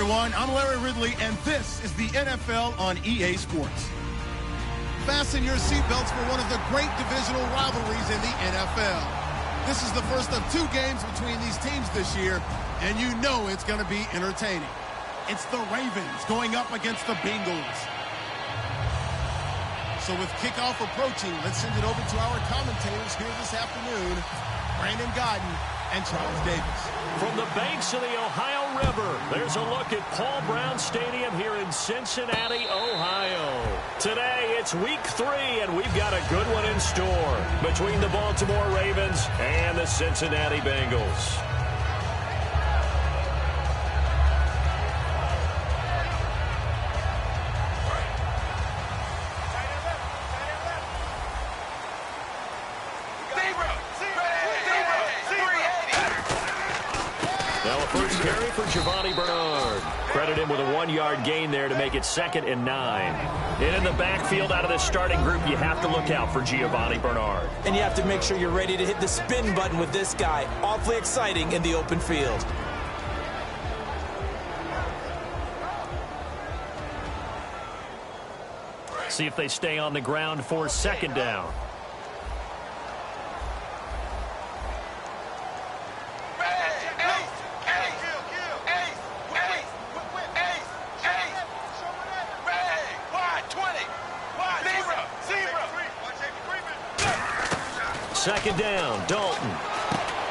everyone. I'm Larry Ridley, and this is the NFL on EA Sports. Fasten your seatbelts for one of the great divisional rivalries in the NFL. This is the first of 2 games between these teams this year, and you know it's going to be entertaining. It's the Ravens going up against the Bengals. So with kickoff approaching, let's send it over to our commentators here this afternoon, Brandon Godden and Charles Davis. From the banks of the Ohio River, there's a look at Paul Brown Stadium here in Cincinnati, Ohio. Today, it's week 3, and we've got a good one in store between the Baltimore Ravens and the Cincinnati Bengals. Carry for Giovanni Bernard. Credit him with a 1-yard gain there to make it 2nd and 9. And in the backfield out of the starting group, you have to look out for Giovanni Bernard. And you have to make sure you're ready to hit the spin button with this guy. Awfully exciting in the open field. See if they stay on the ground for 2nd down. Second down, Dalton.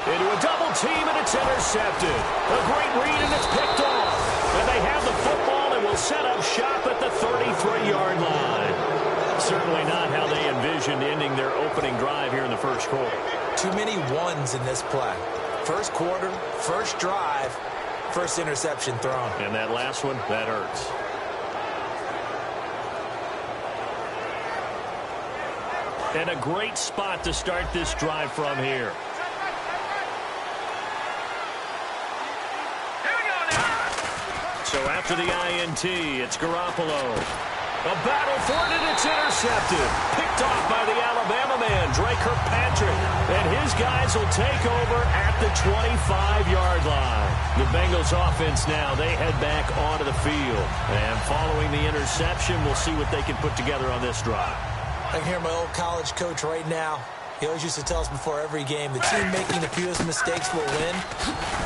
Into a double team, and it's intercepted. A great read, and it's picked off. And they have the football and will set up shop at the 33-yard line. Certainly not how they envisioned ending their opening drive here in the first quarter. Too many ones in this play. First quarter, first drive, first interception thrown. And that last one, that hurts. And a great spot to start this drive from here. So after the INT, it's Garoppolo. A battle for it, and it's intercepted. Picked off by the Alabama man, Drake Kirkpatrick. And his guys will take over at the 25-yard line. The Bengals offense now, they head back onto the field. And following the interception, we'll see what they can put together on this drive. I can hear my old college coach right now. He always used to tell us before every game, the team making the fewest mistakes will win.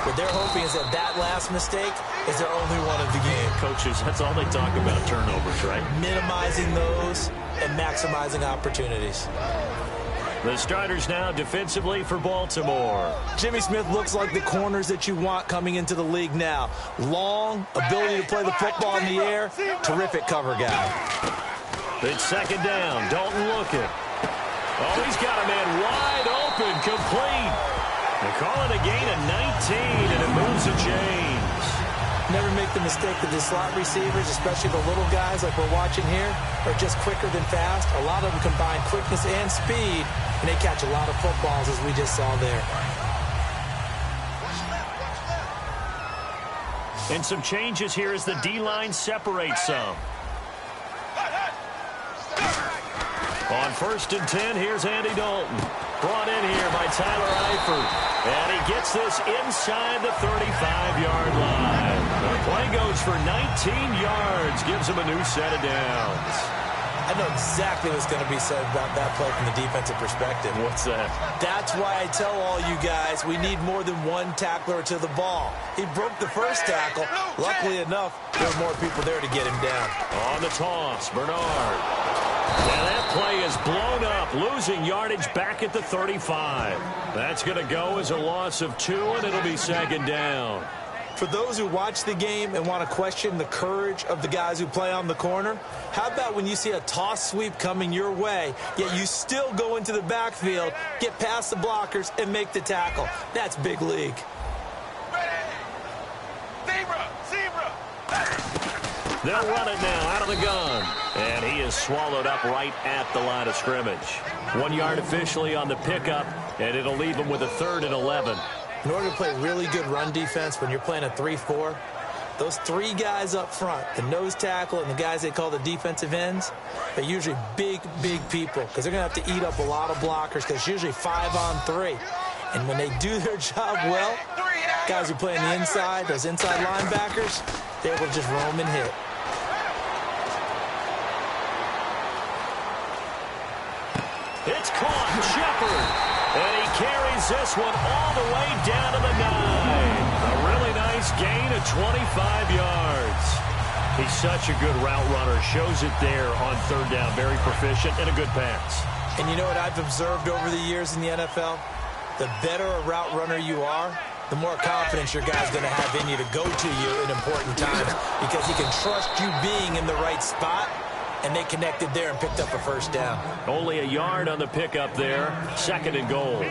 What they're hoping is that that last mistake is their only one of the game. Coaches, that's all they talk about, turnovers, right? Minimizing those and maximizing opportunities. The starters now defensively for Baltimore. Jimmy Smith looks like the corners that you want coming into the league now. Long, ability to play the football in the air, terrific cover guy. It's 2nd down. Dalton looking. Oh, he's got a man wide open, complete. They call it a gain of 19, and it moves the chains. Never make the mistake that the slot receivers, especially the little guys like we're watching here, are just quicker than fast. A lot of them combine quickness and speed, and they catch a lot of footballs, as we just saw there. And some changes here as the D-line separates some. On 1st and 10, here's Andy Dalton. Brought in here by Tyler Eifert. And he gets this inside the 35-yard line. The play goes for 19 yards. Gives him a new set of downs. I know exactly what's going to be said about that play from the defensive perspective. What's that? That's why I tell all you guys we need more than one tackler to the ball. He broke the first tackle. Luckily enough, there were more people there to get him down. On the toss, Bernard. And that play is blown up, losing yardage back at the 35. That's going to go as a loss of 2, and it'll be 2nd down. For those who watch the game and want to question the courage of the guys who play on the corner, how about when you see a toss sweep coming your way, yet you still go into the backfield, get past the blockers, and make the tackle? That's big league. They'll run it now out of the gun. And he is swallowed up right at the line of scrimmage. 1 yard officially on the pickup, and it'll leave him with a 3rd and 11. In order to play really good run defense when you're playing a 3-4, those 3 guys up front, the nose tackle and the guys they call the defensive ends, they're usually big, big people because they're going to have to eat up a lot of blockers because it's usually 5-on-3. And when they do their job well, guys who play on the inside, those inside linebackers, They're able to just roam and hit. It's caught, Shepard. And he carries this one all the way down to the 9. A really nice gain of 25 yards. He's such a good route runner. Shows it there on third down. Very proficient and a good pass. And you know what I've observed over the years in the NFL? The better a route runner you are, the more confidence your guy's going to have in you to go to you in important times because he can trust you being in the right spot, and they connected there and picked up a first down. Only a yard on the pickup there. 2nd and goal.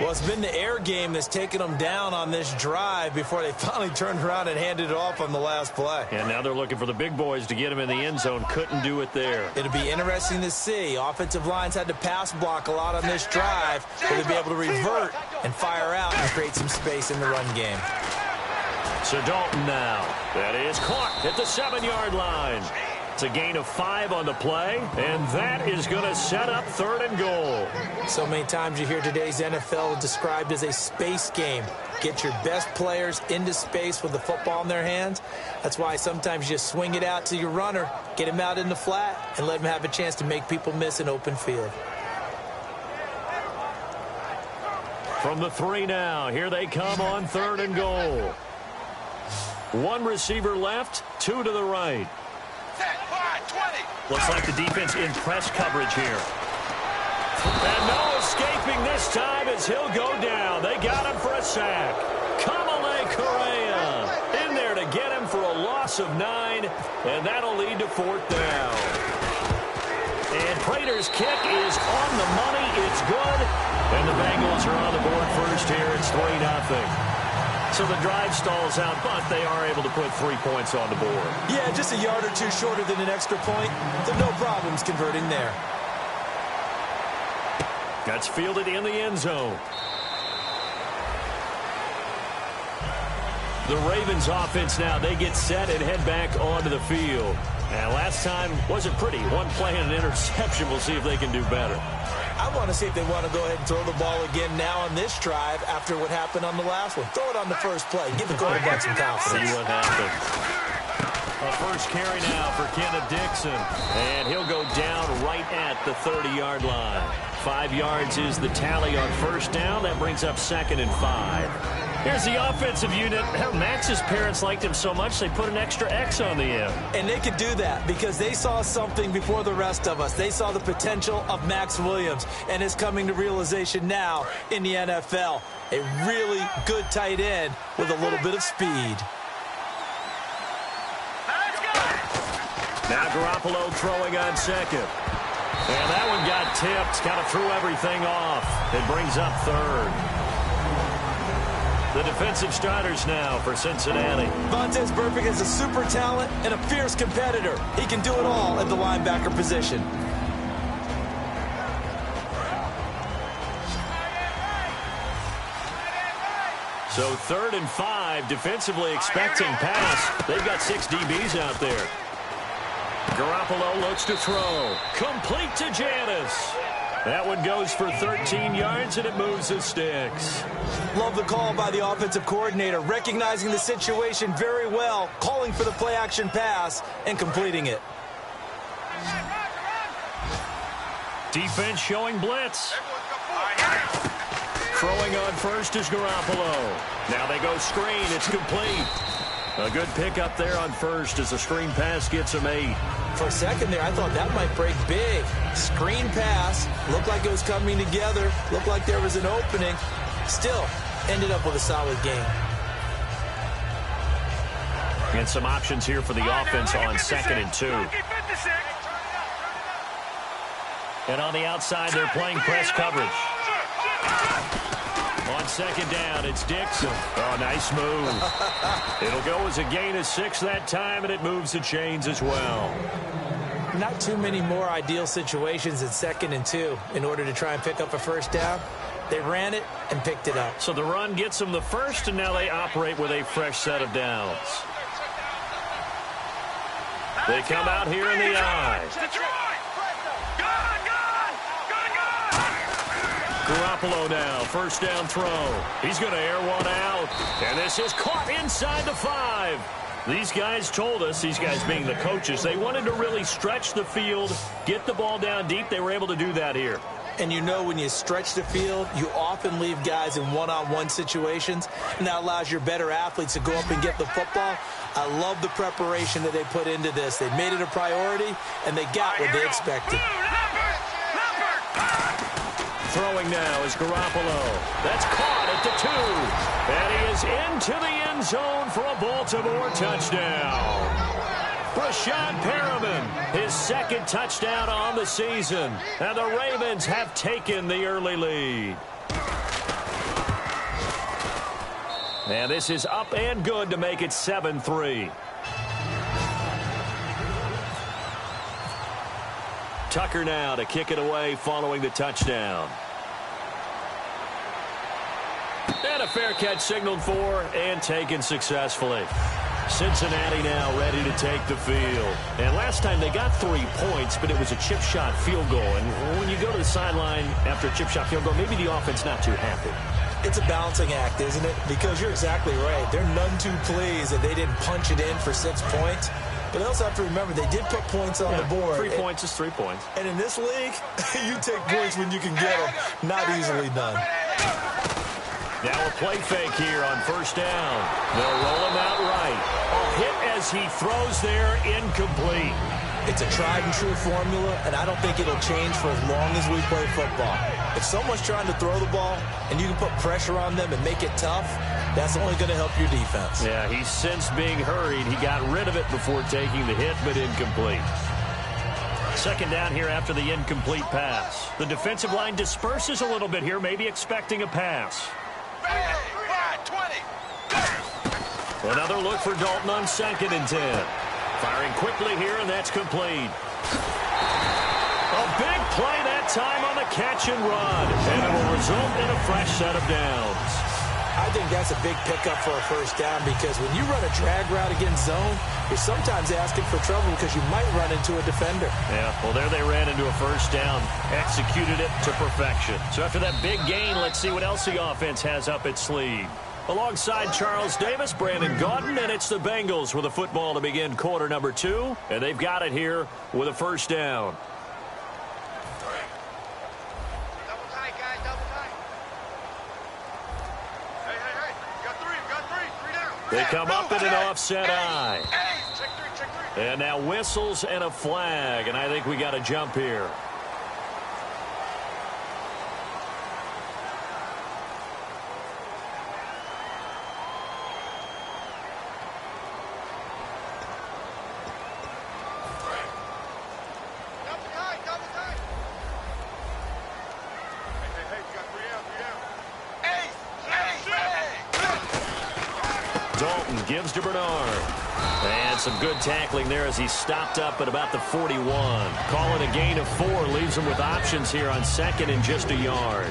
Well, it's been the air game that's taken them down on this drive before they finally turned around and handed it off on the last play. And now they're looking for the big boys to get him in the end zone. Couldn't do it there. It'll be interesting to see. Offensive lines had to pass block a lot on this drive. Will they be able to revert and fire out and create some space in the run game? So Dalton now. That is caught at the 7-yard line. It's a gain of 5 on the play, and that is going to set up 3rd and goal. So many times you hear today's NFL described as a space game. Get your best players into space with the football in their hands. That's why sometimes you just swing it out to your runner, get him out in the flat, and let him have a chance to make people miss an open field. From the 3 now, here they come on 3rd and goal. 1 receiver left, 2 to the right. Looks like the defense in press coverage here. And no escaping this time as he'll go down. They got him for a sack. Kamale Correa in there to get him for a loss of 9, and that'll lead to 4th down. And Prater's kick is on the money. It's good. And the Bengals are on the board first here. It's 3-0. So the drive stalls out, but they are able to put 3 points on the board. Yeah, just a yard or 2 shorter than an extra point. So no problems converting there. That's fielded in the end zone. The Ravens offense now, they get set and head back onto the field. And last time wasn't pretty. 1 play and an interception. We'll see if they can do better. I want to see if they want to go ahead and throw the ball again now on this drive after what happened on the last one. Throw it on the first play. Give the quarterback some confidence. See what happens. A first carry now for Kenneth Dixon. And he'll go down right at the 30-yard line. 5 yards is the tally on first down. That brings up 2nd and 5. Here's the offensive unit. Max's parents liked him so much they put an extra X on the end. And they could do that because they saw something before the rest of us. They saw the potential of Max Williams, and it's coming to realization now in the NFL. A really good tight end with a little bit of speed. Now Garoppolo throwing on 2nd. And that one got tipped. Kind of threw everything off. It brings up 3rd. The defensive starters now for Cincinnati. Vontaze Burfict is a super talent and a fierce competitor. He can do it all at the linebacker position. So 3rd and 5, defensively expecting pass. They've got 6 DBs out there. Garoppolo looks to throw. Complete to Janis. That one goes for 13 yards, and it moves the sticks. Love the call by the offensive coordinator, recognizing the situation very well, calling for the play-action pass, and completing it. Defense showing blitz. Throwing on first is Garoppolo. Now they go screen. It's complete. A good pickup there on first as the screen pass gets him 8. For a second there, I thought that might break big. Screen pass. Looked like it was coming together. Looked like there was an opening. Still ended up with a solid game. And some options here for the offense on 2nd and 2. And on the outside, they're playing press coverage. On 2nd down, it's Dixon. Oh, nice move. It'll go as a gain of 6 that time, and it moves the chains as well. Not too many more ideal situations at 2nd and 2 in order to try and pick up a first down. They ran it and picked it up. So the run gets them the first, and now they operate with a fresh set of downs. They come out here in the eye. Garoppolo now, first down throw. He's going to air one out. And this is caught inside the 5. These guys told us, these guys being the coaches, they wanted to really stretch the field, get the ball down deep. They were able to do that here. And you know when you stretch the field, you often leave guys in one-on-one situations, and that allows your better athletes to go up and get the football. I love the preparation that they put into this. They made it a priority, and they got what they expected. Throwing now is Garoppolo. That's caught at the 2. And he is into the end zone for a Baltimore touchdown. Brashad Perriman, his second touchdown on the season. And the Ravens have taken the early lead. And this is up and good to make it 7-3. Tucker now to kick it away following the touchdown. And a fair catch signaled for and taken successfully. Cincinnati now ready to take the field. And last time they got 3 points, but it was a chip shot field goal. And when you go to the sideline after a chip shot field goal, maybe the offense not too happy. It's a balancing act, isn't it? Because you're exactly right. They're none too pleased that they didn't punch it in for 6 points. But they also have to remember they did put points on the board. 3 points is 3 points. And in this league, you take points when you can get them. Not easily done. Now a play fake here on first down. They'll roll him out right. A hit as he throws there, incomplete. It's a tried-and-true formula, and I don't think it'll change for as long as we play football. If someone's trying to throw the ball and you can put pressure on them and make it tough, that's only going to help your defense. Yeah, he's since being hurried. He got rid of it before taking the hit, but incomplete. Second down here after the incomplete pass. The defensive line disperses a little bit here, maybe expecting a pass. Another look for Dalton on 2nd and 10. Firing quickly here, and that's complete. A big play that time on the catch and run, and it will result in a fresh set of downs. I think that's a big pickup for a first down because when you run a drag route against zone, you're sometimes asking for trouble because you might run into a defender. Yeah, well, there they ran into a first down, executed it to perfection. So after that big gain, let's see what else the offense has up its sleeve. Alongside Charles Davis, Brandon Gaudin, and it's the Bengals with a football to begin quarter number 2, and they've got it here with a first down. Double tight, guys, double tight. Hey, you got three down. They come up in an offset eye. Check three. And now whistles and a flag, and I think we got a jump here. Dalton gives to Bernard. And some good tackling there as he stopped up at about the 41. Call it a gain of 4. Leaves him with options here on 2nd and just a yard.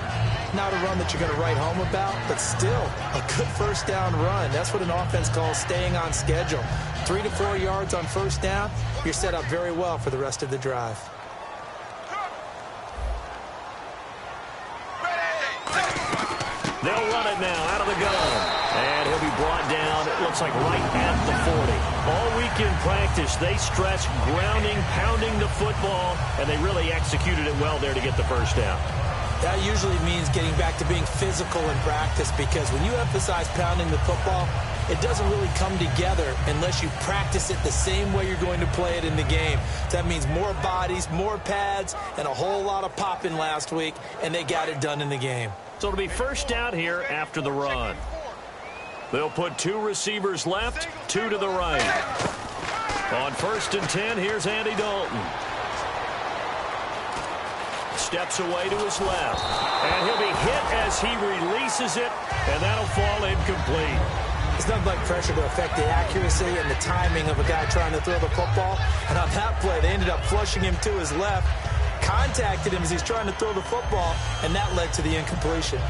Not a run that you're going to write home about, but still a good first down run. That's what an offense calls staying on schedule. 3 to 4 yards on first down. You're set up very well for the rest of the drive. They'll run it now out of the gun. And he'll be brought down, it looks like right at the 40. All week in practice, they stress grounding, pounding the football, and they really executed it well there to get the first down. That usually means getting back to being physical in practice because when you emphasize pounding the football, it doesn't really come together unless you practice it the same way you're going to play it in the game. That means more bodies, more pads, and a whole lot of popping last week, and they got it done in the game. So it'll be first down here after the run. They'll put 2 receivers left, 2 to the right. On 1st and 10, here's Andy Dalton. Steps away to his left. And he'll be hit as he releases it, and that'll fall incomplete. It's nothing like pressure to affect the accuracy and the timing of a guy trying to throw the football. And on that play, they ended up flushing him to his left, contacted him as he's trying to throw the football, and that led to the incompletion.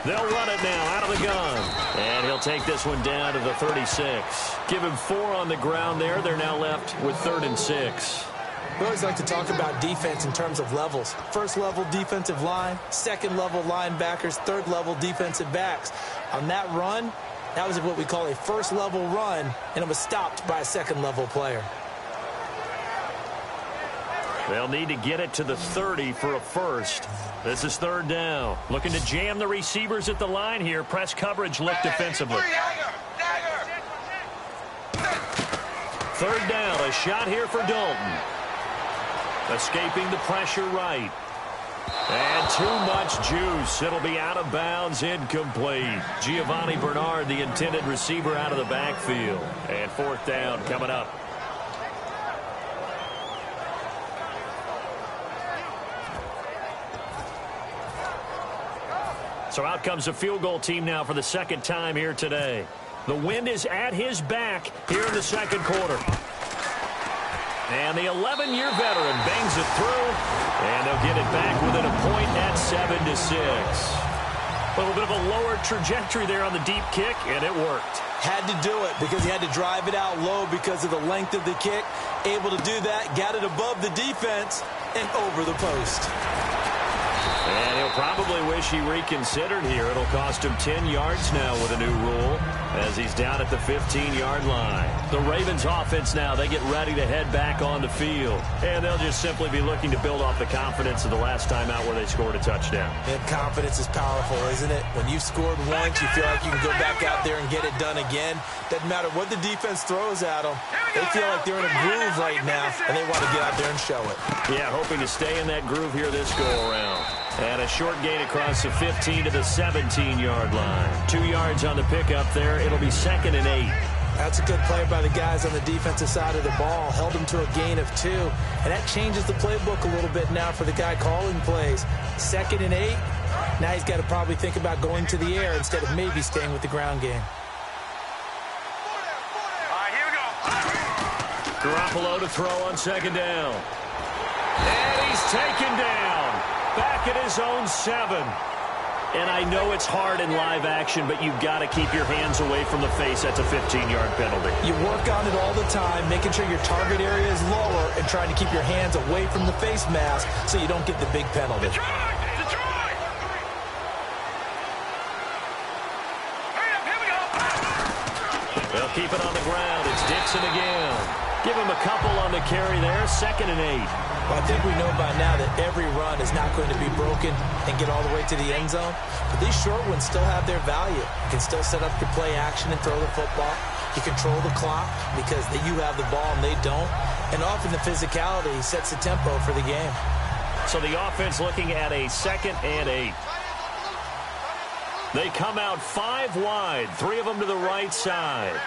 They'll run it now out of the gun. And take this one down to the 36. Give him 4 on the ground there. They're now left with 3rd and 6. We always like to talk about defense in terms of levels. First level defensive line, second level linebackers, third level defensive backs. On that run, that was what we call a first level run, and it was stopped by a second level player. They'll need to get it to the 30 for a first. This is 3rd down. Looking to jam the receivers at the line here. Press coverage look defensively. 3rd down, a shot here for Dalton. Escaping the pressure right. And too much juice. It'll be out of bounds, incomplete. Giovanni Bernard, the intended receiver, out of the backfield. And 4th down coming up. So out comes a field goal team now for the 2nd time here today. The wind is at his back here in the 2nd quarter. And the 11-year veteran bangs it through, and they'll get it back within a point at 7-6. A little bit of a lower trajectory there on the deep kick, and it worked. Had to do it because he had to drive it out low because of the length of the kick. Able to do that, got it above the defense and over the post. And he'll probably wish he reconsidered here. It'll cost him 10 yards now with a new rule as he's down at the 15-yard line. The Ravens offense now, they get ready to head back on the field. And they'll just simply be looking to build off the confidence of the last time out where they scored a touchdown. And confidence is powerful, isn't it? When you've scored once, you feel like you can go back out there and get it done again. Doesn't matter what the defense throws at them. They feel like they're in a groove right now, and they want to get out there and show it. Yeah, hoping to stay in that groove here this go-around. And a short gain across the 15 to the 17-yard line. 2 yards on the pickup there. It'll be 2nd and 8. That's a good play by the guys on the defensive side of the ball. Held them to a gain of 2. And that changes the playbook a little bit now for the guy calling plays. 2nd and 8. Now he's got to probably think about going to the air instead of maybe staying with the ground game. All right, here we go. Garoppolo to throw on 2nd down. And he's taken down. Back at his own 7. And I know it's hard in live action, but you've got to keep your hands away from the face. That's a 15-yard penalty. You work on it all the time, making sure your target area is lower and trying to keep your hands away from the face mask so you don't get the big penalty. Detroit! Hurry up, here we go. They'll keep it on the ground. It's Dixon again. Give him a couple on the carry there. 2nd and 8. Well, I think we know by now that every run is not going to be broken and get all the way to the end zone. But these short ones still have their value. You can still set up your play action and throw the football. You control the clock because you have the ball and they don't. And often the physicality sets the tempo for the game. So the offense looking at a 2nd and 8. They come out 5 wide. 3 of them to the right side.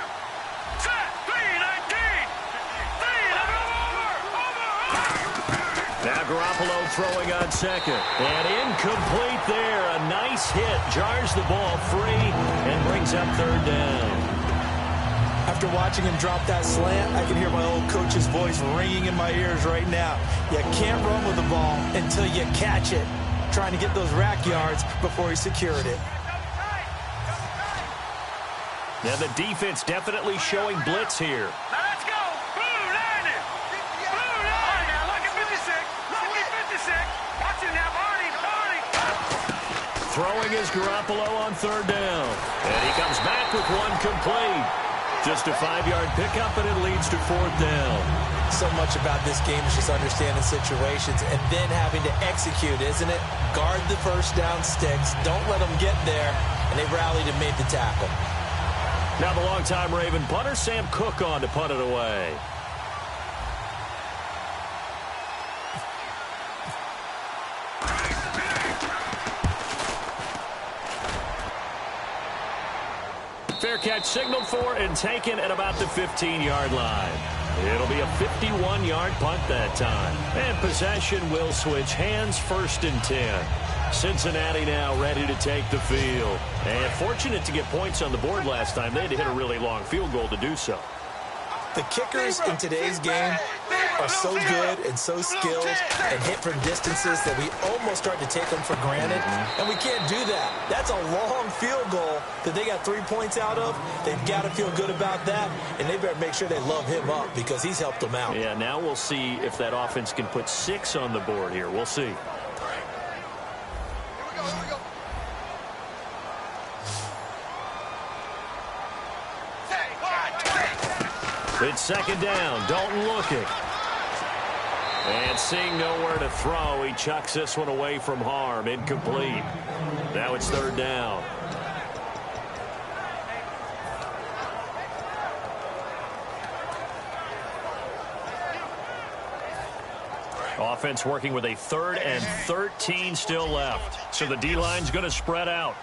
Now Garoppolo throwing on 2nd. And incomplete there. A nice hit. Jars the ball free and brings up 3rd down. After watching him drop that slant, I can hear my old coach's voice ringing in my ears right now. You can't run with the ball until you catch it. Trying to get those rack yards before he secured it. Now the defense definitely showing blitz here. Now let's go. Blue 90. Blue 90. Now look at 56. Look at 56. Watch him now, Barney. Throwing is Garoppolo on 3rd down. And he comes back with one complete. Just a 5-yard pickup, and it leads to 4th down. So much about this game is just understanding situations and then having to execute, isn't it? Guard the first down sticks. Don't let them get there. And they rallied and made the tackle. Now the longtime Raven punter, Sam Cook, on to punt it away. Fair catch signaled for and taken at about the 15-yard line. It'll be a 51-yard punt that time. And possession will switch hands, 1st and 10. Cincinnati now ready to take the field. And fortunate to get points on the board last time. They had to hit a really long field goal to do so. The kickers in today's game are so good and so skilled and hit from distances that we almost start to take them for granted, and we can't do that. That's a long field goal that they got 3 points out of. They've got to feel good about that, and they better make sure they love him up because he's helped them out. Yeah, now we'll see if that offense can put 6 on the board here. We'll see. It's second down. Dalton looking. And seeing nowhere to throw, he chucks this one away from harm. Incomplete. Now it's third down. Offense working with a 3rd and 13 still left. So the D-line's going to spread out.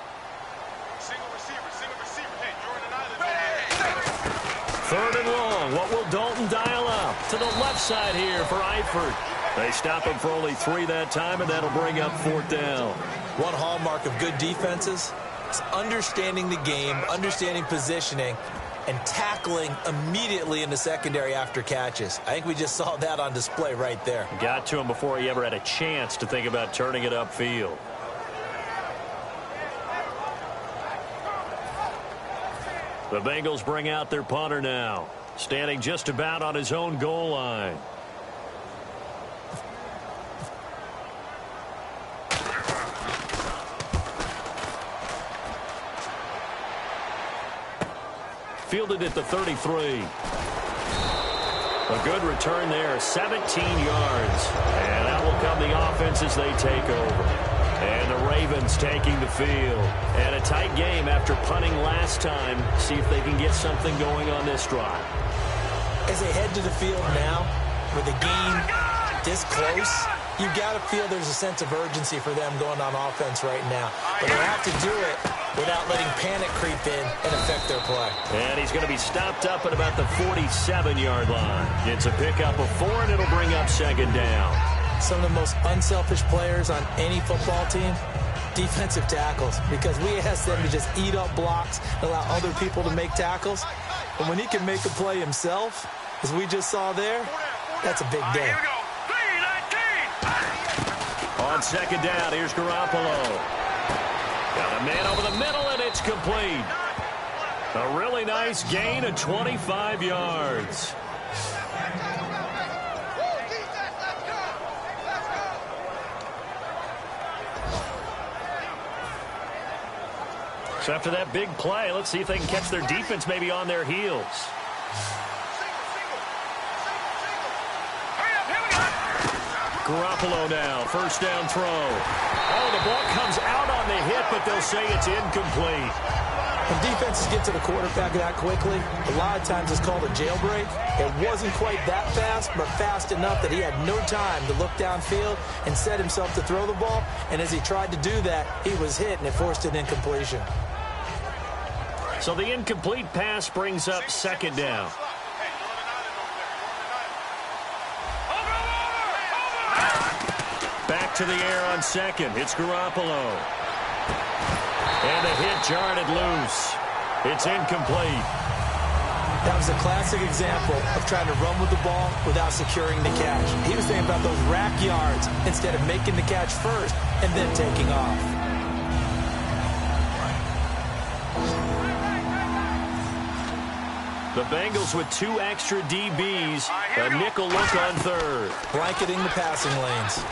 Third and long. What will Dalton dial up? To the left side here for Eifert. They stop him for only 3 that time, and that'll bring up 4th down. One hallmark of good defenses is understanding the game, understanding positioning, and tackling immediately in the secondary after catches. I think we just saw that on display right there. Got to him before he ever had a chance to think about turning it upfield. The Bengals bring out their punter now, standing just about on his own goal line. Fielded at the 33. A good return there, 17 yards. And that will come the offense as they take over. And the Ravens taking the field. And a tight game after punting last time. See if they can get something going on this drive. As they head to the field now, with the game this close, you got to feel there's a sense of urgency for them going on offense right now. But they have to do it without letting panic creep in and affect their play. And he's going to be stopped up at about the 47-yard line. It's a pickup of 4, and it'll bring up second down. Some of the most unselfish players on any football team, defensive tackles, because we ask them to just eat up blocks and allow other people to make tackles. And when he can make a play himself, as we just saw there, that's a big day. On second down, here's Garoppolo. Got a man over the middle, and it's complete. A really nice gain of 25 yards. So after that big play, let's see if they can catch their defense maybe on their heels. Garoppolo now, first down throw. Oh, the ball comes out on the hit, but they'll say it's incomplete. When defenses get to the quarterback that quickly, a lot of times it's called a jailbreak. It wasn't quite that fast, but fast enough that he had no time to look downfield and set himself to throw the ball. And as he tried to do that, he was hit, and it forced an incompletion. So the incomplete pass brings up second down. Back to the air on second. It's Garoppolo. And the hit jarred it loose. It's incomplete. That was a classic example of trying to run with the ball without securing the catch. He was thinking about those rack yards instead of making the catch first and then taking off. The Bengals with 2 extra DBs. A nickel look on third. Blanketing the passing lanes.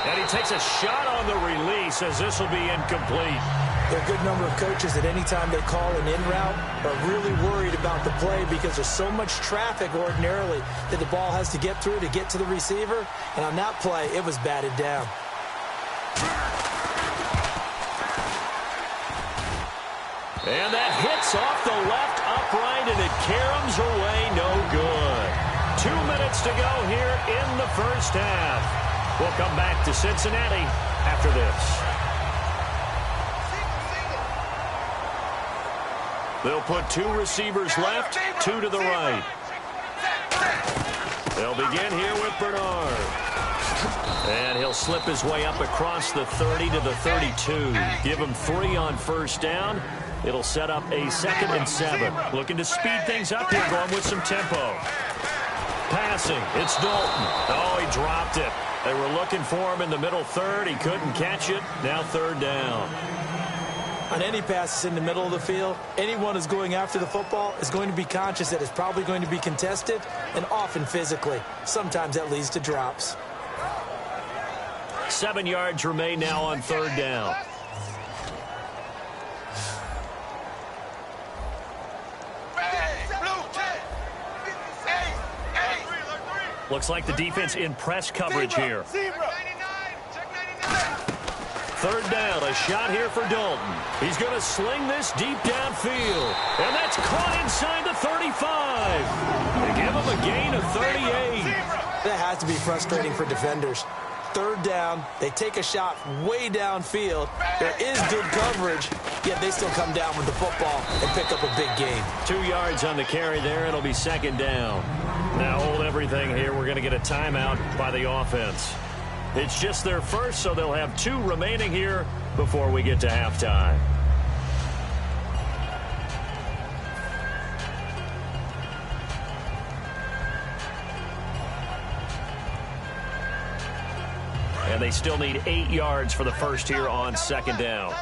And he takes a shot on the release as this will be incomplete. There are a good number of coaches that any time they call an in route are really worried about the play because there's so much traffic ordinarily that the ball has to get through to get to the receiver. And on that play, it was batted down. And that hits off the left upright, and it caroms away no good. 2 minutes to go here in the first half. We'll come back to Cincinnati after this. They'll put 2 receivers left, 2 to the right. They'll begin here with Bernard. And he'll slip his way up across the 30 to the 32. Give him 3 on first down. It'll set up a 2nd and 7. Looking to speed things up here, going with some tempo. passing. It's Dalton. Oh, he dropped it. They were looking for him in the middle third. He couldn't catch it. Now third down. On any passes in the middle of the field, anyone who's going after the football is going to be conscious that it's probably going to be contested, and often physically. Sometimes that leads to drops. 7 yards remain now on third down. Looks like the defense in press coverage here. Third down, a shot here for Dalton. He's going to sling this deep downfield. And that's caught inside the 35. They give him a gain of 38. That has to be frustrating for defenders. Third down, they take a shot way downfield. There is good coverage, yet they still come down with the football and pick up a big gain. 2 yards on the carry there. It'll be second down. Now hold everything here. We're going to get a timeout by the offense. It's just their first, so they'll have 2 remaining here before we get to halftime. And they still need 8 yards for the first here on second down.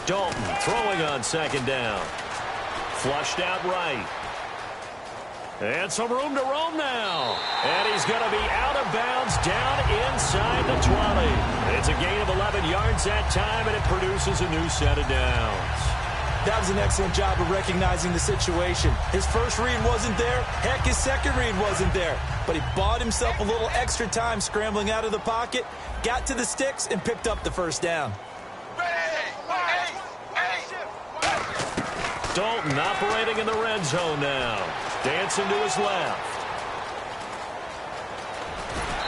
Dalton throwing on second down. Flushed out right. And some room to roam now. And he's going to be out of bounds down inside the 20. It's a gain of 11 yards that time, and it produces a new set of downs. That was an excellent job of recognizing the situation. His first read wasn't there. Heck, his second read wasn't there. But he bought himself a little extra time scrambling out of the pocket, got to the sticks, and picked up the first down. Dalton operating in the red zone now. Dancing to his left.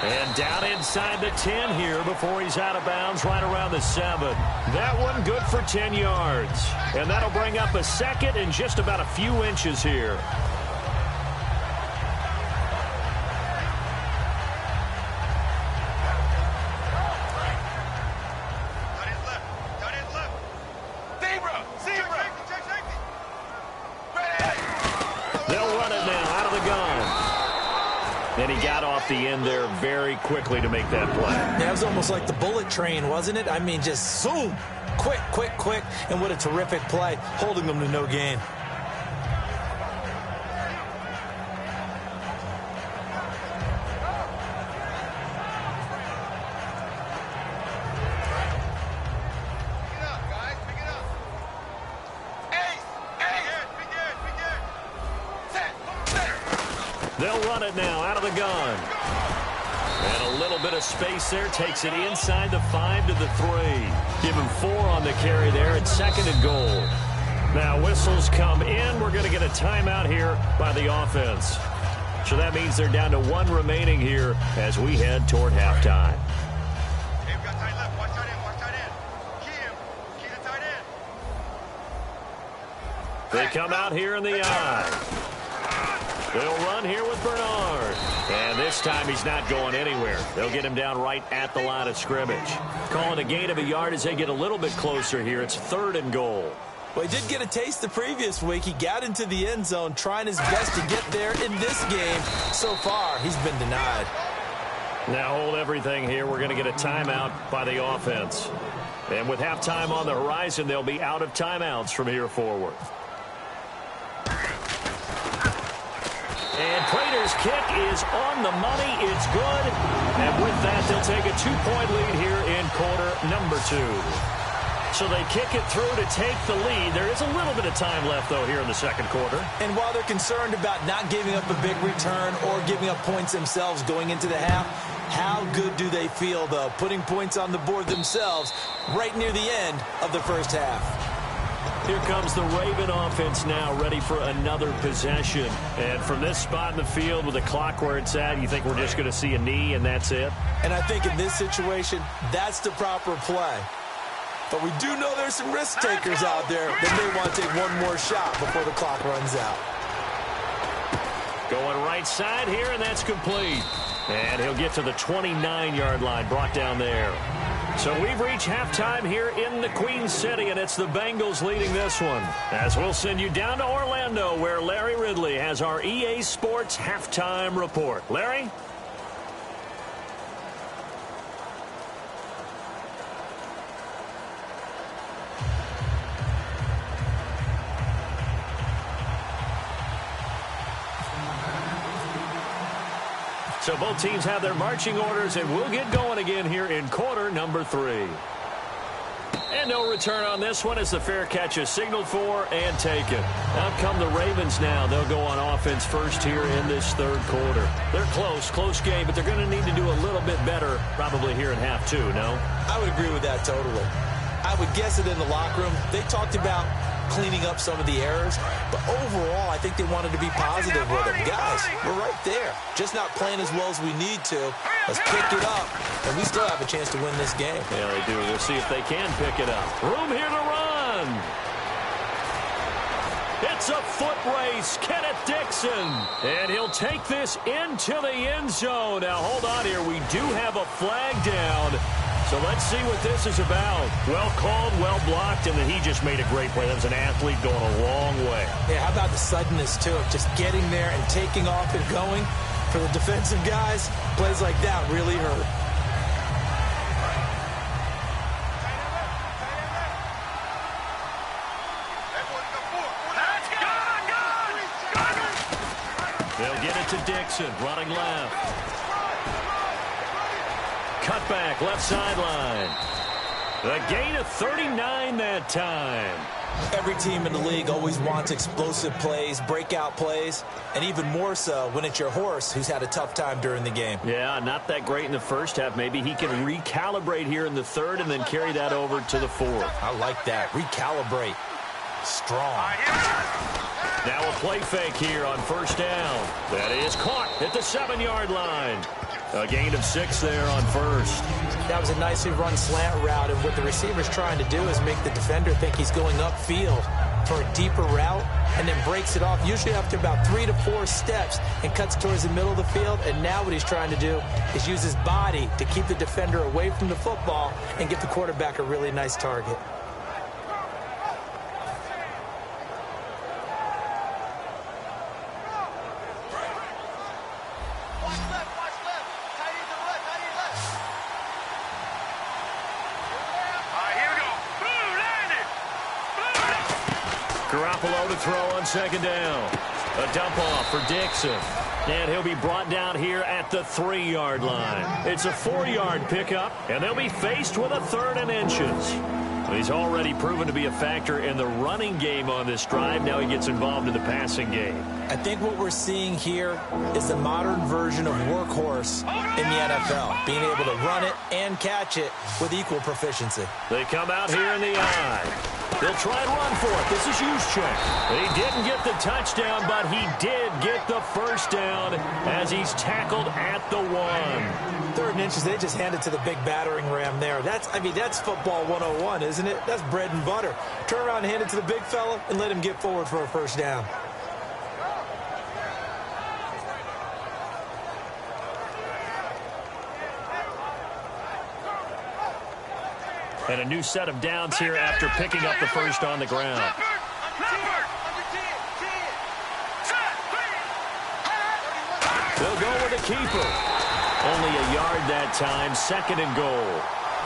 And down inside the 10 here before he's out of bounds right around the 7. That one good for 10 yards. And that'll bring up a second in just about a few inches here. They'll run it now out of the gun. And he got off the end there very quickly to make that play. Yeah, it was almost like the bullet train, wasn't it? I mean, just zoom. Quick, quick, quick. And what a terrific play, holding them to no gain. They'll run it now out of the gun. And a little bit of space there takes it inside the 5 to the 3. Give him 4 on the carry there. It's second and goal. Now whistles come in. We're going to get a timeout here by the offense. So that means they're down to 1 remaining here as we head toward halftime. Hey, we got tight left. Watch tight end. Watch tight end. Key him. Key the tight end. They come out here in the eye. They'll run here with Bernard. And this time he's not going anywhere. They'll get him down right at the line of scrimmage. Calling a gain of a yard as they get a little bit closer here. It's third and goal. Well, he did get a taste the previous week. He got into the end zone trying his best to get there in this game. So far, he's been denied. Now hold everything here. We're going to get a timeout by the offense. And with halftime on the horizon, they'll be out of timeouts from here forward. And Prater's kick is on the money. It's good. And with that, they'll take a 2-point lead here in quarter number 2. So they kick it through to take the lead. There is a little bit of time left, though, here in the second quarter. And while they're concerned about not giving up a big return or giving up points themselves going into the half, how good do they feel, though, putting points on the board themselves right near the end of the first half? Here comes the Raven offense now, ready for another possession. And from this spot in the field with the clock where it's at, you think we're just going to see a knee and that's it? And I think in this situation, that's the proper play. But we do know there's some risk takers out there that may want to take one more shot before the clock runs out. Going right side here, and that's complete. And he'll get to the 29-yard line, brought down there. So we've reached halftime here in the Queen City, and it's the Bengals leading this one. As we'll send you down to Orlando, where Larry Ridley has our EA Sports halftime report. Larry? So both teams have their marching orders, and we'll get going again here in quarter number 3. And no return on this one as the fair catch is signaled for and taken. Out come the Ravens now. They'll go on offense first here in this third quarter. They're close game, but they're going to need to do a little bit better probably here in half 2, no? I would agree with that totally. I would guess it in the locker room. They talked about cleaning up some of the errors, but overall, I think they wanted to be positive with them. Guys, we're right there. Just not playing as well as we need to. Let's pick it up, and we still have a chance to win this game. Yeah, they do. We'll see if they can pick it up. Room here to run. It's a foot race. Kenneth Dixon. And he'll take this into the end zone. Now, hold on here. We do have a flag down. So let's see what this is about. Well called, well blocked, and then he just made a great play. That was an athlete going a long way. Yeah, how about the suddenness, too, of just getting there and taking off and going? For the defensive guys, plays like that really hurt. They'll get it to Dixon, running left. Cut back, left sideline. The gain of 39 that time. Every team in the league always wants explosive plays, breakout plays, and even more so when it's your horse who's had a tough time during the game. Yeah, not that great in the first half. Maybe he can recalibrate here in the third and then carry that over to the fourth. I like that. Recalibrate. Strong. Now a play fake here on first down. That is caught at the 7-yard line. A gain of 6 there on first. That was a nicely run slant route, and what the receiver's trying to do is make the defender think he's going upfield for a deeper route and then breaks it off, usually after about 3 to 4 steps, and cuts towards the middle of the field. And now what he's trying to do is use his body to keep the defender away from the football and get the quarterback a really nice target. Garoppolo to throw on second down. A dump off for Dixon. And he'll be brought down here at the 3-yard line. It's a 4-yard pickup, and they'll be faced with a 3rd and inches. He's already proven to be a factor in the running game on this drive. Now he gets involved in the passing game. I think what we're seeing here is the modern version of workhorse in the NFL, being able to run it and catch it with equal proficiency. They come out here in the eye. They'll try and run for it. This is Juszczyk. He didn't get the touchdown, but he did get the first down as he's tackled at the 1. 3rd and inches, they just hand it to the big battering ram there. That's football 101, isn't it? That's bread and butter. Turn around and hand it to the big fella and let him get forward for a first down. And a new set of downs here after picking up the first on the ground. They'll go with a keeper. Only a yard that time, 2nd and goal.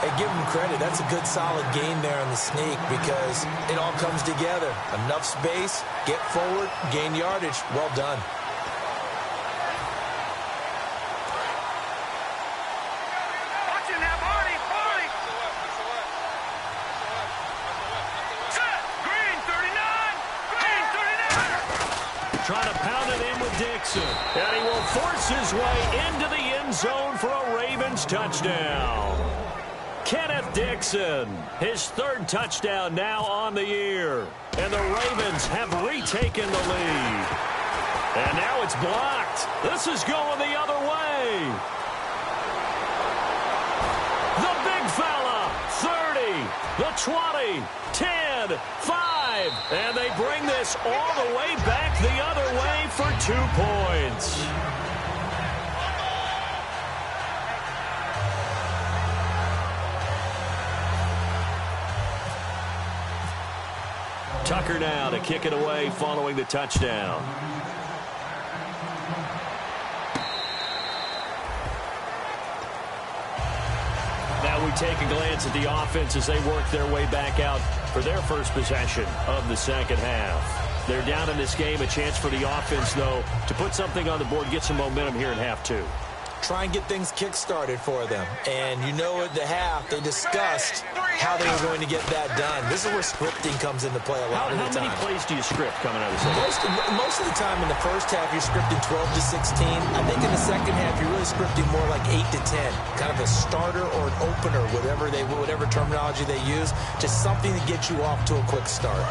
Hey, give him credit. That's a good, solid gain there on the sneak because it all comes together. Enough space, get forward, gain yardage. Well done. Trying to pound it in with Dixon. And he will force his way into the end zone for a Ravens touchdown. Kenneth Dixon, his 3rd touchdown now on the year. And the Ravens have retaken the lead. And now it's blocked. This is going the other way. The big fella, 30, the 20, 10, 5, and they bring this all the way back the other way for 2 points. Tucker now to kick it away following the touchdown. Now we take a glance at the offense as they work their way back out for their first possession of the second half. They're down in this game. A chance for the offense, though, to put something on the board, get some momentum here in half two. Try and get things kick-started for them. And you know at the half, they discussed how they were going to get that done. This is where scripting comes into play a lot of the time. How many plays do you script coming out of the second half? Most of the time in the first half, you're scripting 12 to 16. I think in the second half, you're really scripting more like 8 to 10. Kind of a starter or an opener, whatever terminology they use. Just something to get you off to a quick start.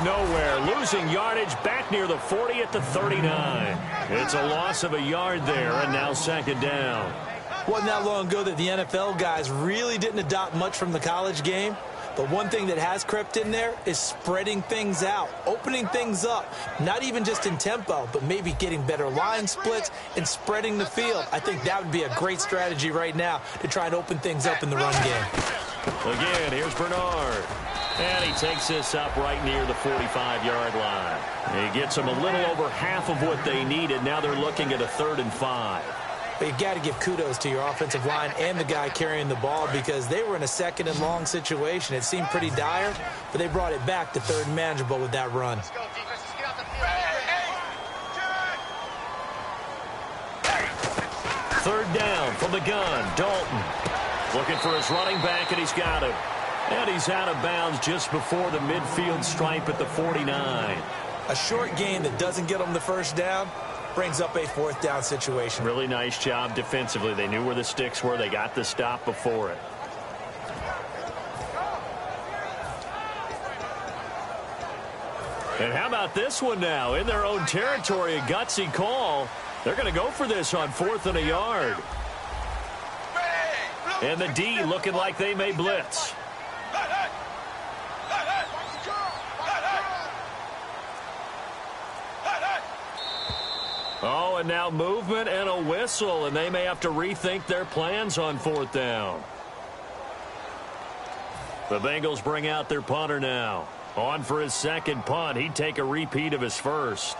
Nowhere, losing yardage back near the 40 at the 39. It's a loss of a yard there, and now second down. Wasn't that long ago that the NFL guys really didn't adopt much from the college game. But one thing that has crept in there is spreading things out, opening things up, not even just in tempo, but maybe getting better line splits and spreading the field. I think that would be a great strategy right now to try and open things up in the run game. Again, here's Bernard. And he takes this up right near the 45-yard line. He gets them a little over half of what they needed. Now they're looking at a 3rd and 5. But you've got to give kudos to your offensive line and the guy carrying the ball because they were in a 2nd and long situation. It seemed pretty dire, but they brought it back to 3rd and manageable with that run. Third down from the gun. Dalton looking for his running back, and he's got him. And he's out of bounds just before the midfield stripe at the 49. A short gain that doesn't get them the first down brings up a 4th down situation. Really nice job defensively. They knew where the sticks were. They got the stop before it. And how about this one now? In their own territory, a gutsy call. They're going to go for this on 4th and a yard. And the D looking like they may blitz. Oh, and now movement and a whistle, and they may have to rethink their plans on 4th down. The Bengals bring out their punter now. On for his second punt. He'd take a repeat of his first.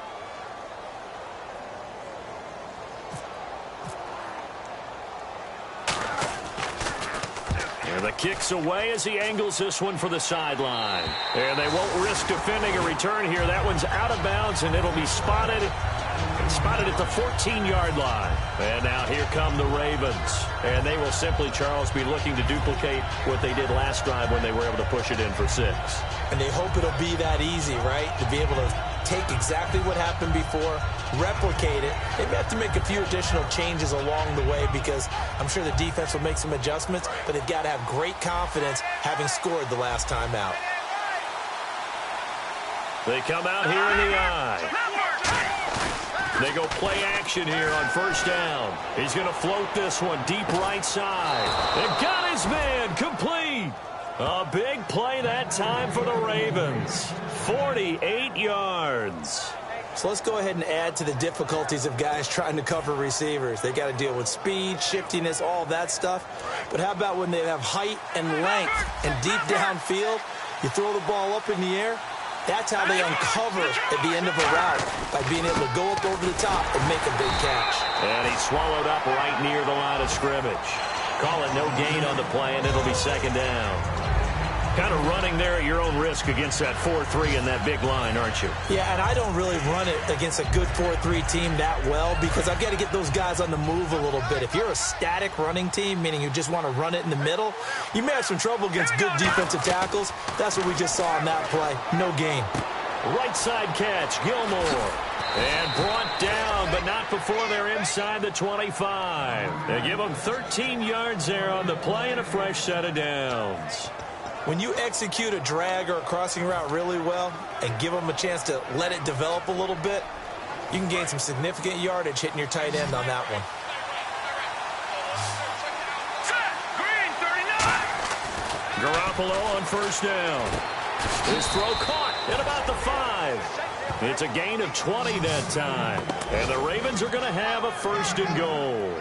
And the kick's away as he angles this one for the sideline. And they won't risk defending a return here. That one's out of bounds, and it'll be spotted at the 14-yard line. And now here come the Ravens. And they will simply, Charles, be looking to duplicate what they did last drive when they were able to push it in for 6. And they hope it'll be that easy, right? To be able to take exactly what happened before, replicate it. They may have to make a few additional changes along the way because I'm sure the defense will make some adjustments, but they've got to have great confidence having scored the last time out. They come out here in the eye. They go play action here on 1st down. He's going to float this one deep right side. And got his man complete. A big play that time for the Ravens. 48 yards. So let's go ahead and add to the difficulties of guys trying to cover receivers. They got to deal with speed, shiftiness, all that stuff. But how about when they have height and length and deep downfield? You throw the ball up in the air. That's how they uncover at the end of a route, by being able to go up over the top and make a big catch. And he's swallowed up right near the line of scrimmage. Call it no gain on the play, and it'll be 2nd down. Kind of running there at your own risk against that 4-3 and that big line, aren't you? Yeah, and I don't really run it against a good 4-3 team that well because I've got to get those guys on the move a little bit. If you're a static running team, meaning you just want to run it in the middle, you may have some trouble against good defensive tackles. That's what we just saw on that play. No gain. Right side catch, Gilmore. And brought down, but not before they're inside the 25. They give them 13 yards there on the play and a fresh set of downs. When you execute a drag or a crossing route really well and give them a chance to let it develop a little bit, you can gain some significant yardage hitting your tight end on that one. Garoppolo on 1st down. His throw caught at about the 5. It's a gain of 20 that time. And the Ravens are going to have a 1st and goal.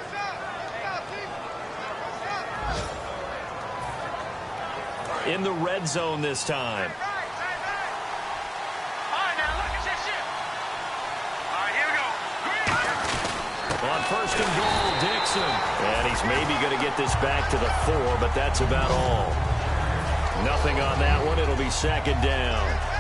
In the red zone this time. On 1st and goal, Dixon. And he's maybe going to get this back to the 4, but that's about all. Nothing on that one. It'll be 2nd down.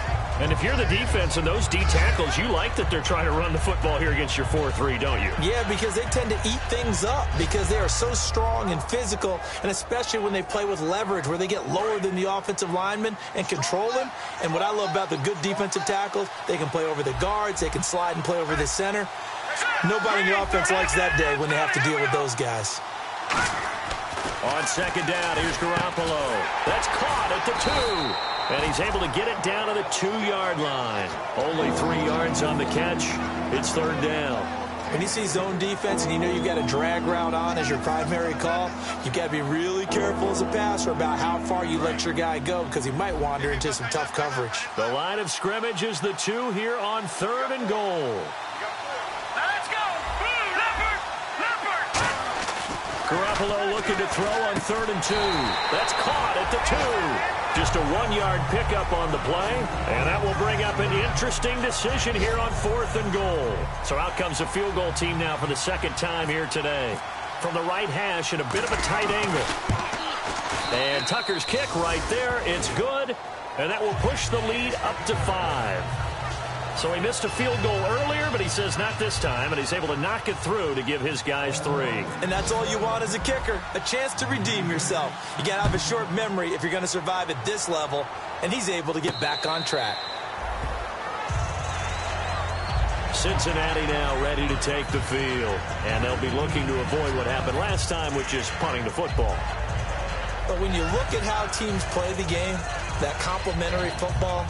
And if you're the defense and those D tackles, you like that they're trying to run the football here against your 4-3, don't you? Yeah, because they tend to eat things up because they are so strong and physical, and especially when they play with leverage where they get lower than the offensive linemen and control them. And what I love about the good defensive tackles, they can play over the guards, they can slide and play over the center. Nobody in the offense likes that day when they have to deal with those guys. On 2nd down, here's Garoppolo. That's caught at the 2. And he's able to get it down to the 2-yard line. Only 3 yards on the catch. It's 3rd down. When you see zone defense and you know you've got a drag route on as your primary call, you've got to be really careful as a passer about how far you let your guy go because he might wander into some tough coverage. The line of scrimmage is the 2 here on 3rd and goal. Garoppolo looking to throw on 3rd and 2. That's caught at the 2. Just a 1-yard pickup on the play, and that will bring up an interesting decision here on 4th and goal. So out comes a field goal team now for the 2nd time here today. From the right hash at a bit of a tight angle. And Tucker's kick right there. It's good, and that will push the lead up to 5. So he missed a field goal earlier, but he says not this time, and he's able to knock it through to give his guys 3. And that's all you want as a kicker, a chance to redeem yourself. You got to have a short memory if you're going to survive at this level, and he's able to get back on track. Cincinnati now ready to take the field, and they'll be looking to avoid what happened last time, which is punting the football. But when you look at how teams play the game, that complementary football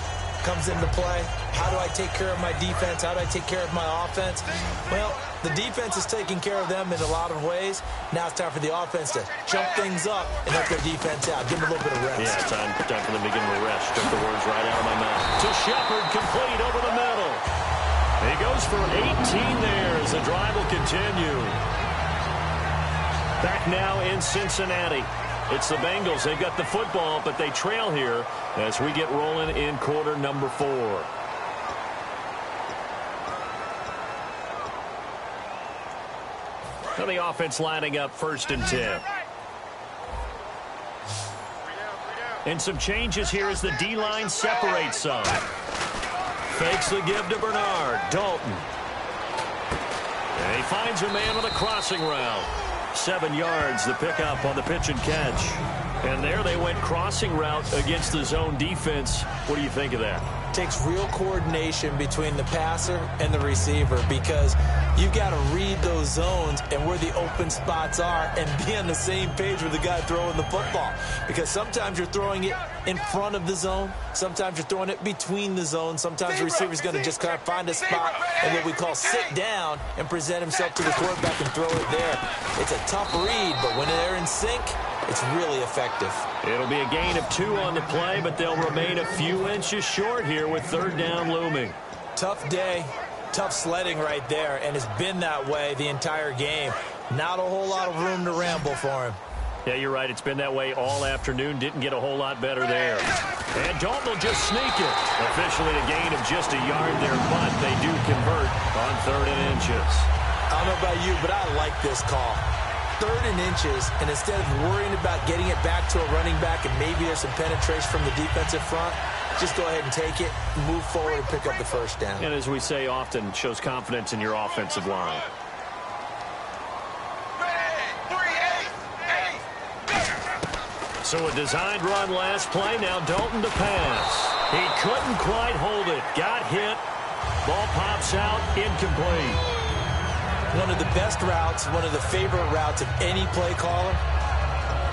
comes into play. How do I take care of my defense? How do I take care of my offense? Well, the defense is taking care of them in a lot of ways. Now it's time for the offense to jump things up and help their defense out. Give them a little bit of rest. Yeah, time for them to give them a rest. Took the words right out of my mouth. To Shepard, complete over the middle. He goes for 18 there as the drive will continue. Back now in Cincinnati. It's the Bengals. They've got the football, but they trail here as we get rolling in quarter number 4. Now the offense lining up 1st and 10. And some changes here as the D-line separates some. Fakes the give to Bernard. Dalton. And he finds a man with a crossing route. 7 yards, the pickup on the pitch and catch. And there they went crossing route against the zone defense. What do you think of that? Takes real coordination between the passer and the receiver because you've got to read those zones and where the open spots are and be on the same page with the guy throwing the football. Because sometimes you're throwing it in front of the zone. Sometimes you're throwing it between the zones. Sometimes the receiver's going to just kind of find a spot and what we call sit down and present himself to the quarterback and throw it there. It's a tough read, but when they're in sync, it's really effective. It'll be a gain of 2 on the play, but they'll remain a few inches short here with 3rd down looming. Tough day, tough sledding right there, and it's been that way the entire game. Not a whole lot of room to ramble for him. Yeah, you're right. It's been that way all afternoon. Didn't get a whole lot better there. And Dalton will just sneak it. Officially a gain of just a yard there, but they do convert on 3rd and inches. I don't know about you, but I like this call. 3rd and inches, and instead of worrying about getting it back to a running back and maybe there's some penetration from the defensive front, just go ahead and take it, move forward, and pick up the 1st down. And as we say often, shows confidence in your offensive line. So a designed run last play, now Dalton to pass. He couldn't quite hold it, got hit, ball pops out, incomplete. One of the best routes, one of the favorite routes of any play caller.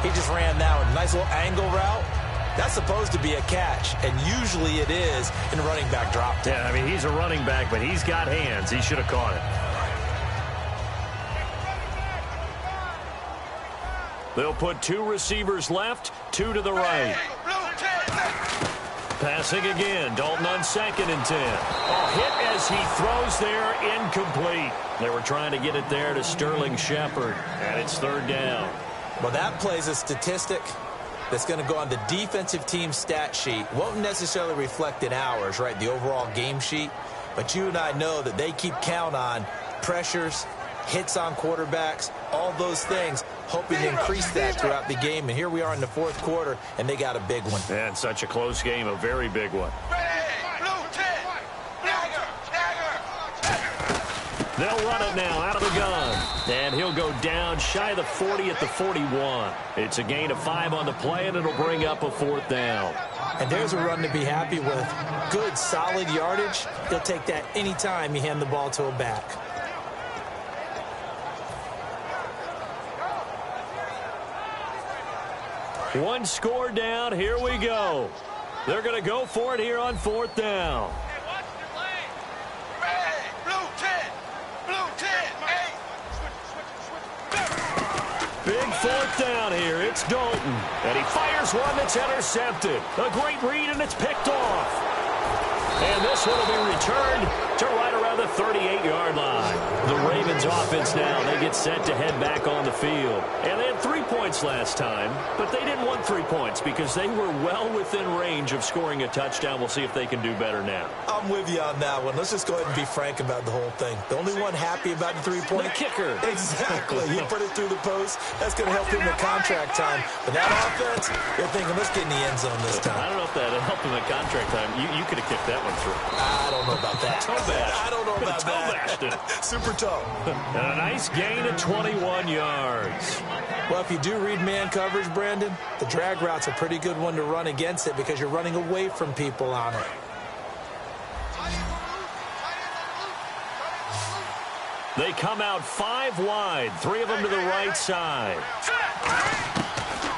He just ran that one. Nice little angle route. That's supposed to be a catch, and usually it is in a running back drop. Yeah, I mean, he's a running back, but he's got hands. He should have caught it. They'll put 2 receivers left, 2 to the right. Passing again. Dalton on 2nd and 10. Hit as he throws there, incomplete. They were trying to get it there to Sterling Shepard, and it's 3rd down. Well, that plays a statistic that's going to go on the defensive team stat sheet. Won't necessarily reflect in ours, right, the overall game sheet. But you and I know that they keep count on pressures, hits on quarterbacks, all those things, hoping to increase that throughout the game. And here we are in the 4th quarter, and they got a big one. And such a close game, a very big one. They'll run it now out of the gun. And he'll go down shy of the 40 at the 41. It's a gain of 5 on the play, and it'll bring up a 4th down. And there's a run to be happy with. Good, solid yardage. He'll take that anytime you hand the ball to a back. One score down. Here we go. They're going to go for it here on 4th down. Big 4th down here. It's Dalton. And he fires one that's intercepted. A great read, and it's picked off. And this one will be returned to right around the 38-yard line. The Ravens offense now, they get set to head back on the field. And they had 3 points last time, but they didn't want 3 points because they were well within range of scoring a touchdown. We'll see if they can do better now. I'm with you on that one. Let's just go ahead and be frank about the whole thing. The only one happy about the 3-point. The kicker. Exactly. He put it through the post. That's going to help him in contract time. But that offense, they're thinking, let's get in the end zone this time. I don't know if that helped him in contract time. You could have kicked that one through. I don't know about that. Toe bash. I don't know about Toe that. bashed it. Super toe. And a nice gain of 21 yards. Well, if you do read man coverage, Brandon, the drag route's a pretty good one to run against it because you're running away from people on it. They come out 5 wide, 3 of them to the right side.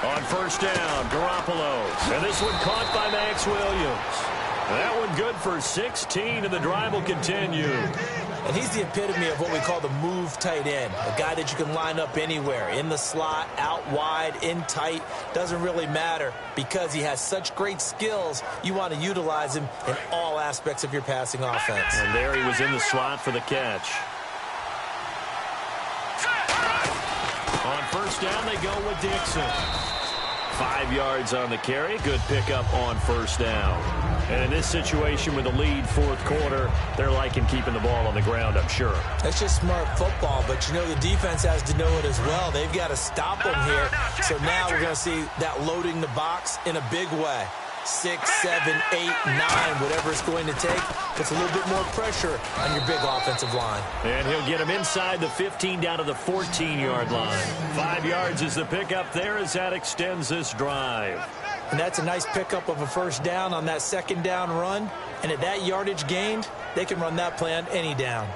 On 1st down, Garoppolo. And this one caught by Max Williams. That one good for 16, and the drive will continue. And he's the epitome of what we call the move tight end, a guy that you can line up anywhere, in the slot, out wide, in tight, doesn't really matter because he has such great skills. You want to utilize him in all aspects of your passing offense. And there he was in the slot for the catch. On 1st down, they go with Dixon. 5 yards on the carry. Good pickup on 1st down. And in this situation with the lead 4th quarter, they're liking keeping the ball on the ground, I'm sure. That's just smart football, but you know the defense has to know it as well. They've got to stop them here. So now we're going to see that loading the box in a big way. 6, 7, 8, 9, whatever it's going to take, puts a little bit more pressure on your big offensive line. And he'll get him inside the 15 down to the 14-yard line. 5 yards is the pickup there as that extends this drive. And that's a nice pickup of a 1st down on that 2nd down run. And at that yardage gained, they can run that play on any down.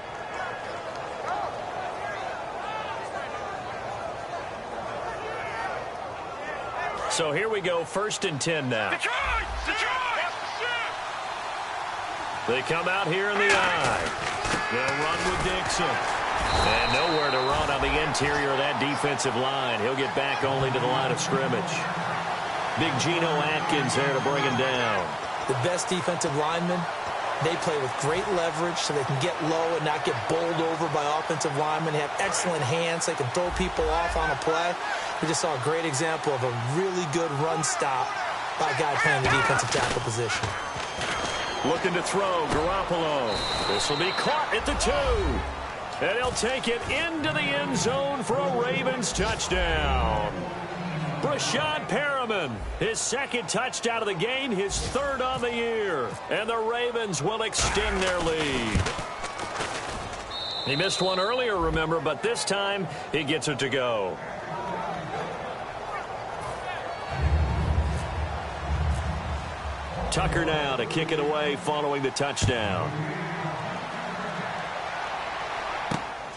So here we go, 1st and 10 now. They come out here in the I. They'll run with Dixon. And nowhere to run on the interior of that defensive line. He'll get back only to the line of scrimmage. Big Geno Atkins there to bring him down. The best defensive linemen, they play with great leverage so they can get low and not get bowled over by offensive linemen. They have excellent hands. They can throw people off on a play. We just saw a great example of a really good run stop by a guy playing the defensive tackle position. Looking to throw, Garoppolo. This will be caught at the 2. And he'll take it into the end zone for a Ravens touchdown. Brashad Perriman, his 2nd touchdown of the game, his 3rd on the year. And the Ravens will extend their lead. He missed one earlier, remember, but this time he gets it to go. Tucker now to kick it away following the touchdown.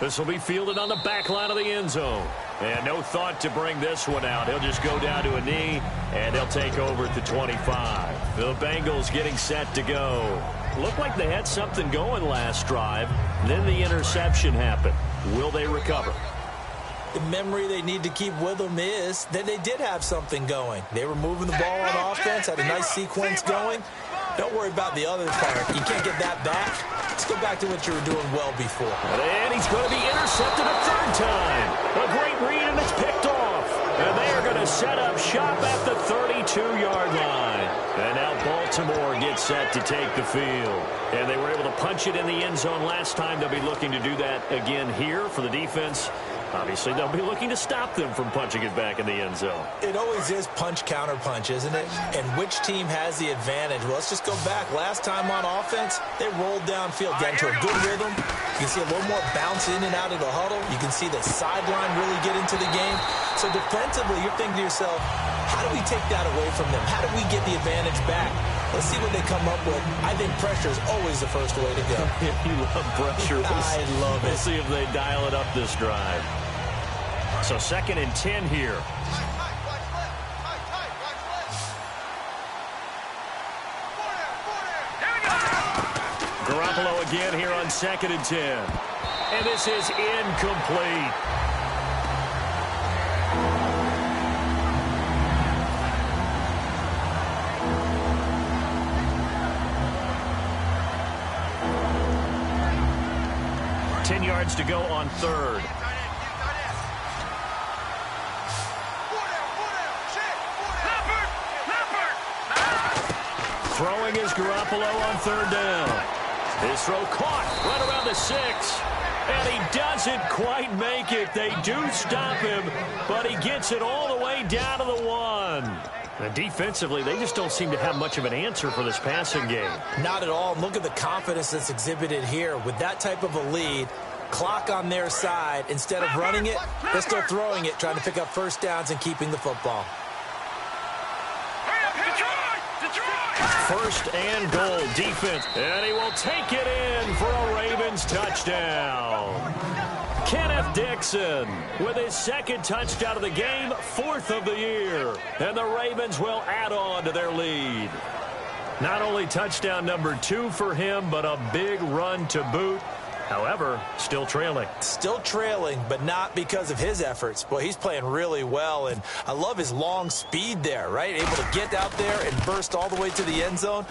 This will be fielded on the back line of the end zone. And no thought to bring this one out. He'll just go down to a knee, and they'll take over at the 25. The Bengals getting set to go. Looked like they had something going last drive. Then the interception happened. Will they recover? The memory they need to keep with them is that they did have something going. They were moving the ball on offense, had a nice sequence going. Don't worry about the other part. You can't get that back. Let's go back to what you were doing well before. And he's going to be intercepted a third time. A great read, and it's picked off. And they are going to set up shop at the 32-yard line. And now Baltimore gets set to take the field. And they were able to punch it in the end zone last time. They'll be looking to do that again here for the defense. Obviously, they'll be looking to stop them from punching it back in the end zone. It always is punch-counter-punch, isn't it? And which team has the advantage? Well, let's just go back. Last time on offense, they rolled downfield, got into a good rhythm. You can see a little more bounce in and out of the huddle. You can see the sideline really get into the game. So defensively, you're thinking to yourself, how do we take that away from them? How do we get the advantage back? Let's see what they come up with. I think pressure is always the first way to go. You love pressure. I love it. We'll see if they dial it up this drive. So 2nd and 10 here. Garoppolo again here on 2nd and 10. And this is incomplete. Yards to go on 3rd. Throwing is Garoppolo on 3rd down. His throw caught right around the 6. And he doesn't quite make it. They do stop him, but he gets it all the way down to the 1. And defensively, they just don't seem to have much of an answer for this passing game. Not at all. Look at the confidence that's exhibited here. With that type of a lead, clock on their side, instead of running it, they're still throwing it, trying to pick up first downs and keeping the football. First and goal defense. And he will take it in for a Ravens touchdown. Kenneth Dixon with his 2nd touchdown of the game, 4th of the year. And the Ravens will add on to their lead. Not only touchdown number 2 for him, but a big run to boot. However, still trailing. Still trailing, but not because of his efforts. Boy, he's playing really well, and I love his long speed there, right? Able to get out there and burst all the way to the end zone,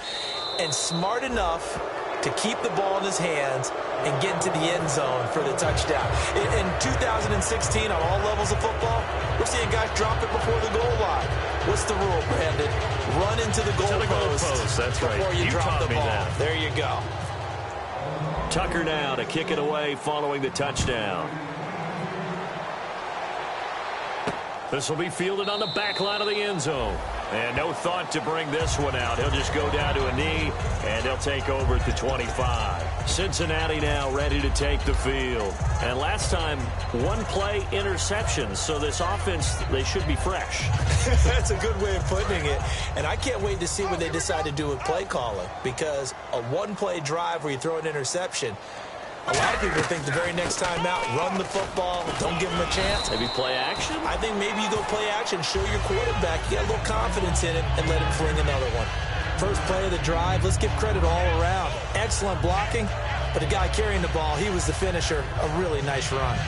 and smart enough to keep the ball in his hands and get into the end zone for the touchdown. In 2016, on all levels of football, we're seeing guys drop it before the goal line. What's the rule, Brandon? Run into the goal post. That's right. Before you drop the ball. There you go. Tucker now to kick it away following the touchdown. This will be fielded on the back line of the end zone. And no thought to bring this one out. He'll just go down to a knee, and he'll take over at the 25. Cincinnati now ready to take the field. And last time, 1-play interceptions. So this offense, they should be fresh. That's a good way of putting it. And I can't wait to see what they decide to do with play calling. Because a 1-play drive where you throw an interception, a lot of people think the very next time out, run the football, don't give them a chance. Maybe play action? I think maybe you go play action, show your quarterback, you got a little confidence in it, and let him fling another one. First play of the drive, let's give credit all around. Excellent blocking, but the guy carrying the ball, he was the finisher. A really nice run.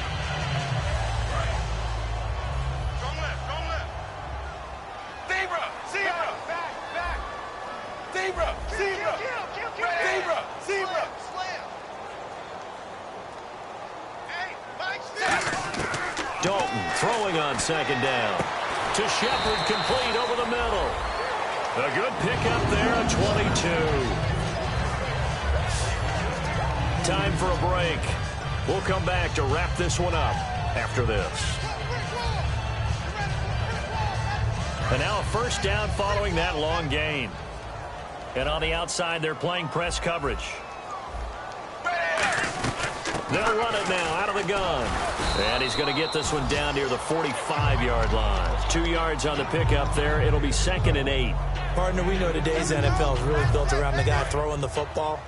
Dalton throwing on 2nd down. To Shepard, complete over the middle. A good pickup there at 22. Time for a break. We'll come back to wrap this one up after this. And now a first down following that long gain. And on the outside, they're playing press coverage. They'll run it now out of the gun. And he's going to get this one down near the 45-yard line. 2 yards on the pickup there. It'll be 2nd and 8. Partner, we know today's NFL is really built around the guy throwing the football.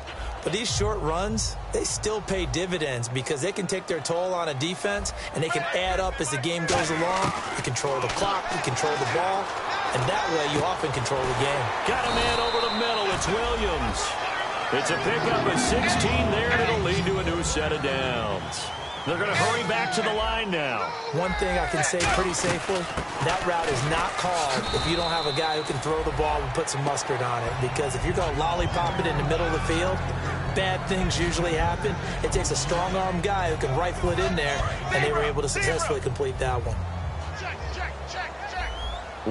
But these short runs, they still pay dividends because they can take their toll on a defense, and they can add up as the game goes along. You control the clock, you control the ball, and that way you often control the game. Got a man over the middle. It's Williams. It's a pickup of 16 there, and it'll lead to a new set of downs. They're going to hurry back to the line now. One thing I can say pretty safely, that route is not called if you don't have a guy who can throw the ball and put some mustard on it. Because if you're going to lollipop it in the middle of the field, bad things usually happen. It takes a strong-armed guy who can rifle it in there, and they were able to successfully complete that one.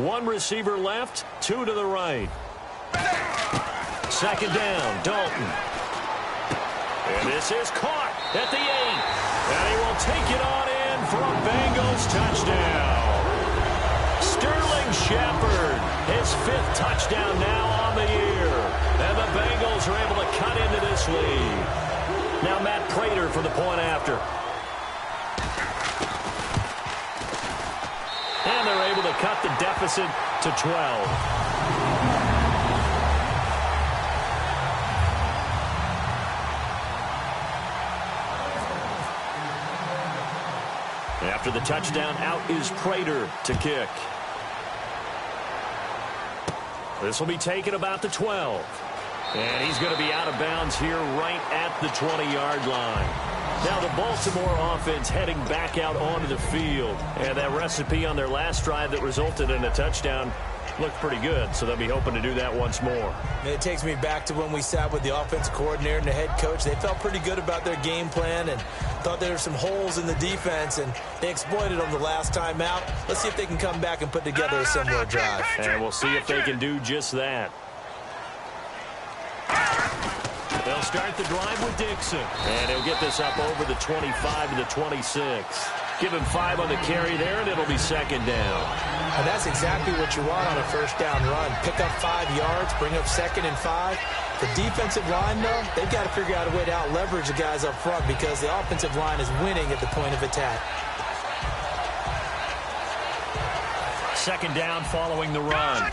One receiver left, two to the right. Second down, Dalton. And this is caught at the 8. And he will take it on in for a Bengals touchdown. Sterling Shepard, his 5th touchdown now on the year. And the Bengals are able to cut into this lead. Now Matt Prater for the point after. And they're able to cut the deficit to 12. After the touchdown, out is Prater to kick. This will be taken about the 12. And he's going to be out of bounds here right at the 20-yard line. Now the Baltimore offense heading back out onto the field. And that recipe on their last drive that resulted in a touchdown looked pretty good, so they'll be hoping to do that once more. It takes me back to when we sat with the offensive coordinator and the head coach. They felt pretty good about their game plan and thought there were some holes in the defense, and they exploited them the last time out. Let's see if they can come back and put together a similar drive. And we'll see if they can do just that. They'll start the drive with Dixon. And he'll get this up over the 25 to the 26. Give him 5 on the carry there, and it'll be second down. And that's exactly what you want on a first down run. Pick up 5 yards, bring up 2nd and 5. The defensive line, though, they've got to figure out a way to out-leverage the guys up front because the offensive line is winning at the point of attack. Second down following the run.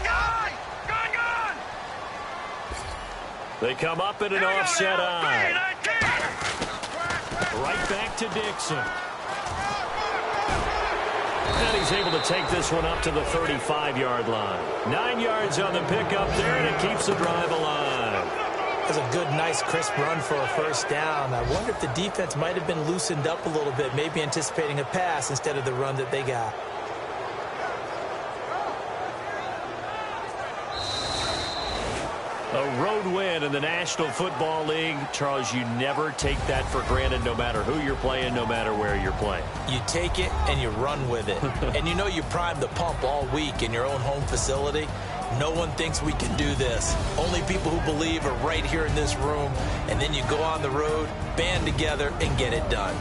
They come up in an offset eye. Right back to Dixon. And he's able to take this one up to the 35-yard line. 9 yards on the pickup there, and it keeps the drive alive. That's a good, nice, crisp run for a first down. I wonder if the defense might have been loosened up a little bit, maybe anticipating a pass instead of the run that they got. A road win in the National Football League. Charles, you never take that for granted no matter who you're playing, no matter where you're playing. You take it and you run with it. And you know you primed the pump all week in your own home facility. No one thinks we can do this. Only people who believe are right here in this room. And then you go on the road, band together, and get it done.